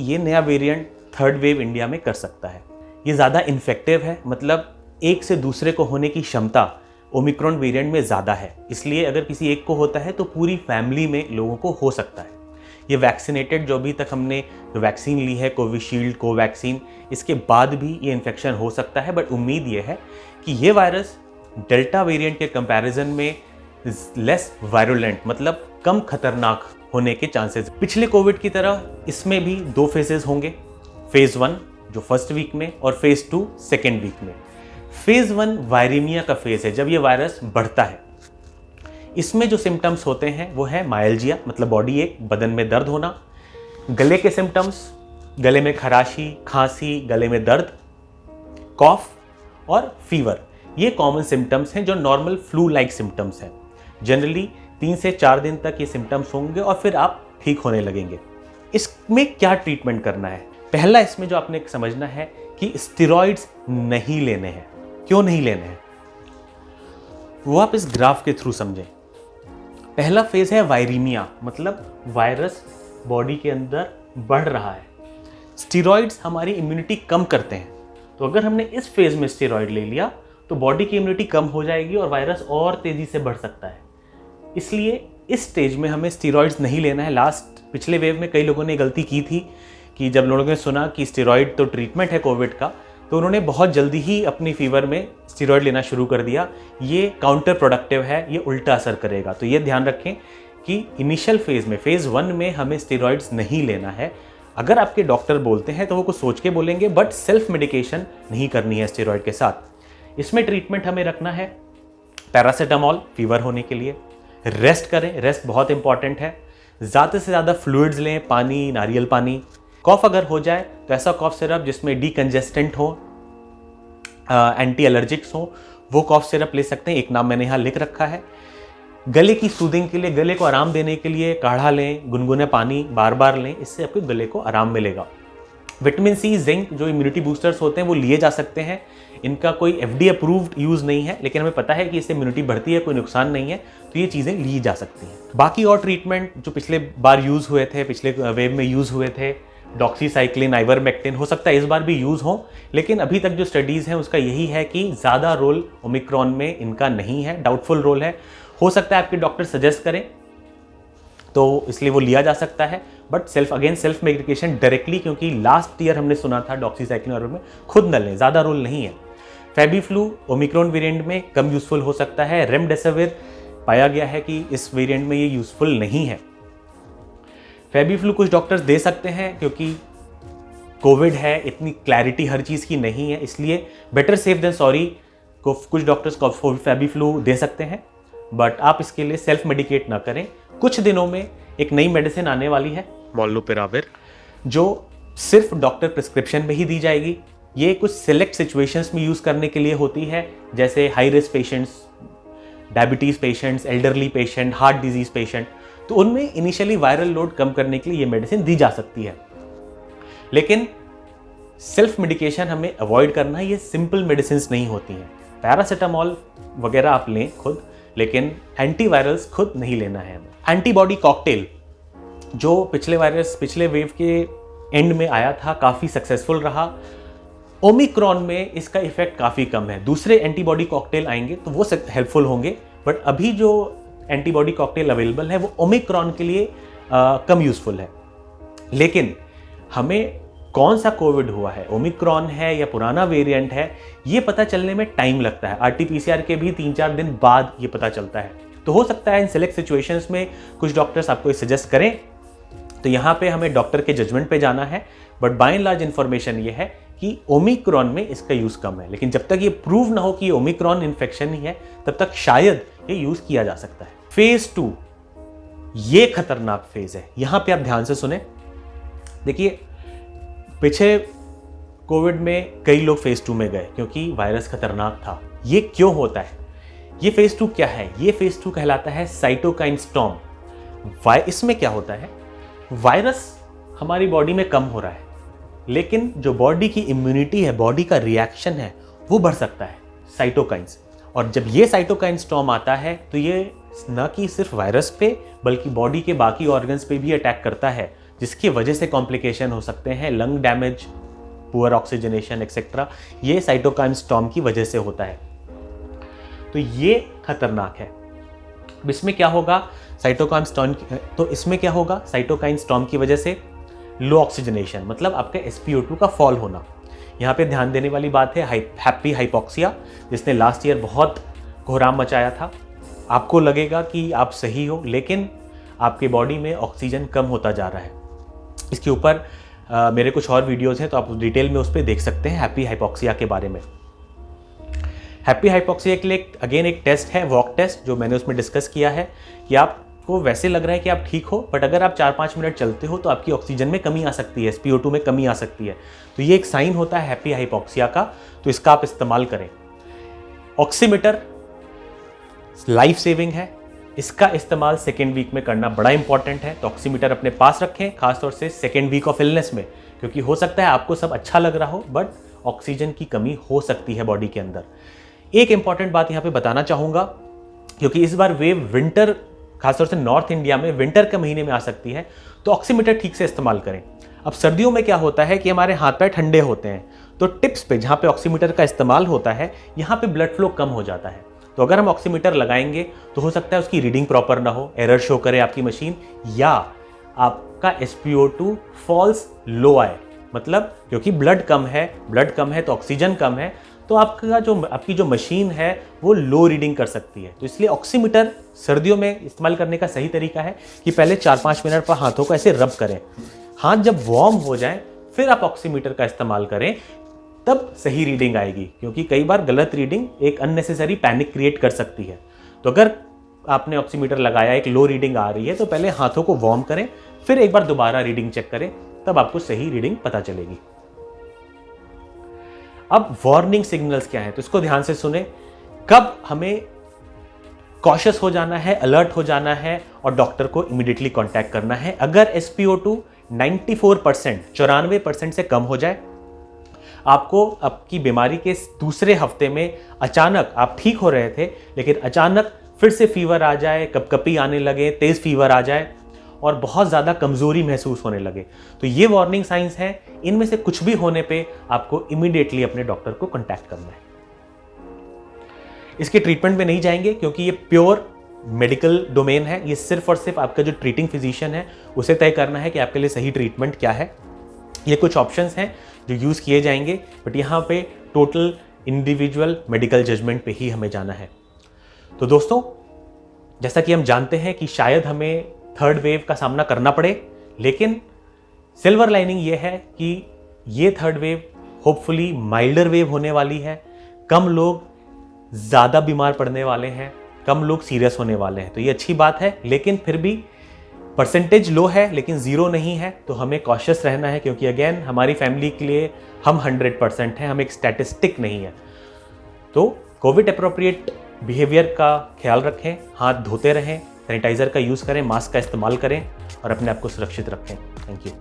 ये नया variant third wave India में कर सकता है। ये ज़्यादा इन्फेक्टिव है, मतलब एक से दूसरे को होने की क्षमता ओमिक्रॉन वेरिएंट में ज़्यादा है, इसलिए अगर किसी एक को होता है तो पूरी फैमिली में लोगों को हो सकता है। ये वैक्सीनेटेड जो अभी तक हमने वैक्सीन ली है, कोविशील्ड, कोवैक्सीन, इसके बाद भी ये इन्फेक्शन हो सकता है, बट उम्मीद ये है कि ये वायरस डेल्टा वेरिएंट के कंपैरिजन में लेस वायरुलेंट, मतलब कम खतरनाक होने के चांसेस। पिछले कोविड की तरह इसमें भी 2 फेजेस होंगे, फेज 1 जो फर्स्ट वीक में और फेज 2 सेकेंड वीक में। फेज 1 वायरीमिया का फेज है, जब ये वायरस बढ़ता है। इसमें जो सिम्टम्स होते हैं वो है मायल्जिया, मतलब बॉडी एक, बदन में दर्द होना, गले के सिम्टम्स, गले में खराशी, खांसी, गले में दर्द, कॉफ और फीवर। ये कॉमन सिम्टम्स हैं जो नॉर्मल फ्लू लाइक सिम्टम्स हैं। जनरली 3 से 4 दिन तक ये सिम्टम्स होंगे और फिर आप ठीक होने लगेंगे। इसमें क्या ट्रीटमेंट करना है? पहला इसमें जो आपने समझना है कि स्टेरॉइड्स नहीं लेने हैं। क्यों नहीं लेने हैं वो आप इस ग्राफ के थ्रू समझें। पहला फेज है वायरीमिया, मतलब वायरस बॉडी के अंदर बढ़ रहा है। स्टेरॉइड्स हमारी इम्यूनिटी कम करते हैं, तो अगर हमने इस फेज में स्टेरॉइड ले लिया तो बॉडी की इम्यूनिटी कम हो जाएगी और वायरस और तेजी से बढ़ सकता है। इसलिए इस स्टेज में हमें स्टेरॉइड्स नहीं लेना है। पिछले वेव में कई लोगों ने गलती की थी कि जब लोगों ने सुना कि स्टेरॉइड तो ट्रीटमेंट है कोविड का, तो उन्होंने बहुत जल्दी ही अपनी फीवर में स्टेरॉइड लेना शुरू कर दिया। ये काउंटर प्रोडक्टिव है, ये उल्टा असर करेगा। तो ये ध्यान रखें कि इनिशियल फेज में, फेज 1 में हमें स्टेरॉइड्स नहीं लेना है। अगर आपके डॉक्टर बोलते हैं तो वो कुछ सोच के बोलेंगे, बट सेल्फ मेडिकेशन नहीं करनी है स्टेरॉइड के साथ। इसमें ट्रीटमेंट हमें रखना है पैरासीटामोल फीवर होने के लिए। रेस्ट करें, रेस्ट बहुत इंपॉर्टेंट है। ज़्यादा से ज़्यादा फ्लूइड्स लें, पानी, नारियल पानी। कॉफ अगर हो जाए तो ऐसा कॉफ सिरप जिसमें डीकंजेस्टेंट हो, एंटी एलर्जिक्स हो, वो कॉफ सिरप ले सकते हैं। एक नाम मैंने यहाँ लिख रखा है। गले की सूदिंग के लिए, गले को आराम देने के लिए काढ़ा लें, गुनगुने पानी बार बार लें, इससे आपके गले को आराम मिलेगा। विटामिन सी, जिंक जो इम्यूनिटी बूस्टर्स होते हैं वो लिए जा सकते हैं। इनका कोई FDA अप्रूव्ड यूज़ नहीं है, लेकिन हमें पता है कि इससे इम्यूनिटी बढ़ती है, कोई नुकसान नहीं है, तो ये चीज़ें ली जा सकती हैं। बाकी और ट्रीटमेंट जो पिछले बार यूज़ हुए थे, पिछले वेव में यूज़ हुए थे, डॉक्सीसाइक्लिन, आइवरमेक्टिन, हो सकता है इस बार भी यूज़ हो, लेकिन अभी तक जो स्टडीज़ हैं उसका यही है कि ज़्यादा रोल ओमिक्रॉन में इनका नहीं है, डाउटफुल रोल है। हो सकता है आपके डॉक्टर सजेस्ट करें तो इसलिए वो लिया जा सकता है, बट सेल्फ मेडिकेशन डायरेक्टली, क्योंकि लास्ट ईयर हमने सुना था डॉक्सीसाइक्लिन और में खुद न लें, ज़्यादा रोल नहीं है। फेबीफ्लू ओमिक्रॉन वेरिएंट में कम यूज़फुल हो सकता है। रेमडेसिविर पाया गया है कि इस वेरिएंट में ये यूज़फुल नहीं है। फेबीफ्लू कुछ डॉक्टर्स दे सकते हैं, क्योंकि कोविड है, इतनी क्लैरिटी हर चीज़ की नहीं है, इसलिए बेटर सेफ देन सॉरी को कुछ डॉक्टर्स को फेबीफ्लू दे सकते हैं, बट आप इसके लिए सेल्फ मेडिकेट ना करें। कुछ दिनों में एक नई मेडिसिन आने वाली है मोलनुपिराविर, जो सिर्फ डॉक्टर प्रिस्क्रिप्शन में ही दी जाएगी। ये कुछ सिलेक्ट सिचुएशंस में यूज़ करने के लिए होती है, जैसे high risk patients, diabetes patients, elderly patient, heart disease patient, तो उनमें इनिशियली वायरल लोड कम करने के लिए ये मेडिसिन दी जा सकती है। लेकिन सेल्फ मेडिकेशन हमें अवॉइड करना है, ये सिंपल मेडिसिन नहीं होती हैं। पैरासीटामोल वगैरह आप लें खुद, लेकिन एंटीवायरल्स खुद नहीं लेना है हमें। एंटीबॉडी कॉकटेल जो पिछले वेव के एंड में आया था, काफ़ी सक्सेसफुल रहा। ओमिक्रॉन में इसका इफेक्ट काफ़ी कम है। दूसरे एंटीबॉडी कॉकटेल आएंगे तो वो हेल्पफुल होंगे, बट अभी जो एंटीबॉडी कॉकटेल अवेलेबल है वो ओमिक्रॉन के लिए कम यूज़फुल है। लेकिन हमें कौन सा कोविड हुआ है, ओमिक्रॉन है या पुराना वेरिएंट है, ये पता चलने में टाइम लगता है। RT-PCR के भी 3-4 दिन बाद ये पता चलता है। तो हो सकता है इन सेलेक्ट सिचुएशंस में कुछ डॉक्टर्स आपको सजेस्ट करें, तो यहाँ पे हमें डॉक्टर के जजमेंट पे जाना है। But by and large information ये है कि ओमिक्रॉन में इसका यूज़ कम है, लेकिन जब तक ये प्रूव ना हो कि ये ओमिक्रॉन इन्फेक्शन ही है, तब तक शायद ये यूज़ किया जा सकता है। फेज 2 ये खतरनाक फेज है। यहाँ पे आप ध्यान से सुने। देखिए, पीछे कोविड में कई लोग फेज 2 में गए क्योंकि वायरस खतरनाक था। ये क्यों होता है? ये फेज 2 क्या है? ये फेज 2 कहलाता है साइटोकाइन स्टॉर्म। इसमें क्या होता है, वायरस हमारी बॉडी में कम हो रहा है, लेकिन जो बॉडी की इम्यूनिटी है, बॉडी का रिएक्शन है, वो बढ़ सकता है साइटोकाइंस। और जब ये साइटोकाइन स्टॉर्म आता है तो ये न कि सिर्फ वायरस पे बल्कि बॉडी के बाकी ऑर्गन्स पे भी अटैक करता है। जिसकी वजह से कॉम्प्लिकेशन हो सकते हैं, lung damage, poor oxygenation etcetera, ये साइटोकाइन स्टॉर्म की वजह से होता है। तो ये खतरनाक है। इसमें क्या होगा, साइटोकाइन स्टॉर्म, तो इसमें क्या होगा, साइटोकाइन स्टॉर्म की वजह से लो ऑक्सीजनेशन, मतलब आपका SpO2 का फॉल होना। यहाँ पे ध्यान देने वाली बात है हैप्पी हाइपोक्सिया, जिसने लास्ट ईयर बहुत कोहराम मचाया था। आपको लगेगा कि आप सही हो, लेकिन आपके बॉडी में ऑक्सीजन कम होता जा रहा है। इसके ऊपर मेरे कुछ और वीडियोस हैं, तो आप डिटेल में उस पर देख सकते हैं हैप्पी हाइपोक्सिया के बारे में। हैप्पी हाइपोक्सिया के लिए अगेन एक टेस्ट है, वॉक टेस्ट, जो मैंने उसमें डिस्कस किया है कि आपको वैसे लग रहा है कि आप ठीक हो, बट अगर आप 4-5 मिनट चलते हो तो आपकी ऑक्सीजन में कमी आ सकती है, SpO2 में कमी आ सकती है। तो ये एक साइन होता है हैप्पी हाइपोक्सिया का, तो इसका आप इस्तेमाल करें। ऑक्सीमीटर लाइफ सेविंग है, इसका इस्तेमाल सेकेंड वीक में करना बड़ा इंपॉर्टेंट है। तो ऑक्सीमीटर अपने पास रखें, खासतौर से सेकेंड वीक ऑफ इलनेस में, क्योंकि हो सकता है आपको सब अच्छा लग रहा हो बट ऑक्सीजन की कमी हो सकती है बॉडी के अंदर। एक इंपॉर्टेंट बात यहाँ पे बताना चाहूँगा, क्योंकि इस बार वेव विंटर, खासतौर से नॉर्थ इंडिया में विंटर के महीने में आ सकती है, तो ऑक्सीमीटर ठीक से इस्तेमाल करें। अब सर्दियों में क्या होता है कि हमारे हाथ पैर ठंडे होते हैं, तो टिप्स पे जहाँ पे ऑक्सीमीटर का इस्तेमाल होता है, यहाँ पे ब्लड फ्लो कम हो जाता है। तो अगर हम ऑक्सीमीटर लगाएंगे तो हो सकता है उसकी रीडिंग प्रॉपर ना हो, एरर शो करे आपकी मशीन, या आपका SpO2 फॉल्स लो आए, मतलब क्योंकि ब्लड कम है तो ऑक्सीजन कम है, तो आपकी जो मशीन है वो लो रीडिंग कर सकती है। तो इसलिए ऑक्सीमीटर सर्दियों में इस्तेमाल करने का सही तरीका है कि पहले 4-5 मिनट पर हाथों को ऐसे रब करें, हाथ जब वार्म हो जाए फिर आप ऑक्सीमीटर का इस्तेमाल करें, तब सही रीडिंग आएगी। क्योंकि कई बार गलत रीडिंग एक अननेसेसरी पैनिक क्रिएट कर सकती है। तो अगर आपने ऑक्सीमीटर लगाया, एक लो रीडिंग आ रही है, तो पहले हाथों को वार्म करें, फिर एक बार दोबारा रीडिंग चेक करें, तब आपको सही रीडिंग पता चलेगी। अब वार्निंग सिग्नल्स क्या है, तो इसको ध्यान से सुने। कब हमें कॉशियस हो जाना है, अलर्ट हो जाना है और डॉक्टर को इमीडिएटली कांटेक्ट करना है। अगर SpO2 94% से कम हो जाए, आपको आपकी बीमारी के दूसरे हफ्ते में अचानक, आप ठीक हो रहे थे लेकिन अचानक फिर से फीवर आ जाए, कपकपी आने लगे, तेज फीवर आ जाए और बहुत ज़्यादा कमज़ोरी महसूस होने लगे, तो ये वार्निंग साइंस हैं। इनमें से कुछ भी होने पे आपको इमीडिएटली अपने डॉक्टर को कांटेक्ट करना है। इसके ट्रीटमेंट में नहीं जाएंगे क्योंकि ये प्योर मेडिकल डोमेन है। ये सिर्फ और सिर्फ आपका जो ट्रीटिंग फिजिशियन है उसे तय करना है कि आपके लिए सही ट्रीटमेंट क्या है। ये कुछ ऑप्शंस हैं जो यूज़ किए जाएंगे, बट यहाँ पे टोटल इंडिविजुअल मेडिकल जजमेंट पे ही हमें जाना है। तो दोस्तों, जैसा कि हम जानते हैं कि शायद हमें थर्ड वेव का सामना करना पड़े, लेकिन सिल्वर लाइनिंग ये है कि ये third wave hopefully milder wave होने वाली है। कम लोग ज़्यादा बीमार पड़ने वाले हैं, कम लोग सीरियस होने वाले हैं, तो ये अच्छी बात है। लेकिन फिर भी परसेंटेज लो है लेकिन ज़ीरो नहीं है, तो हमें कॉशियस रहना है, क्योंकि अगेन हमारी फैमिली के लिए हम 100% हैं, हम एक स्टैटिस्टिक नहीं है। तो कोविड अप्रोप्रिएट बिहेवियर का ख्याल रखें, हाथ धोते रहें, सैनिटाइज़र का यूज़ करें, मास्क का इस्तेमाल करें और अपने आप को सुरक्षित रखें। Thank you.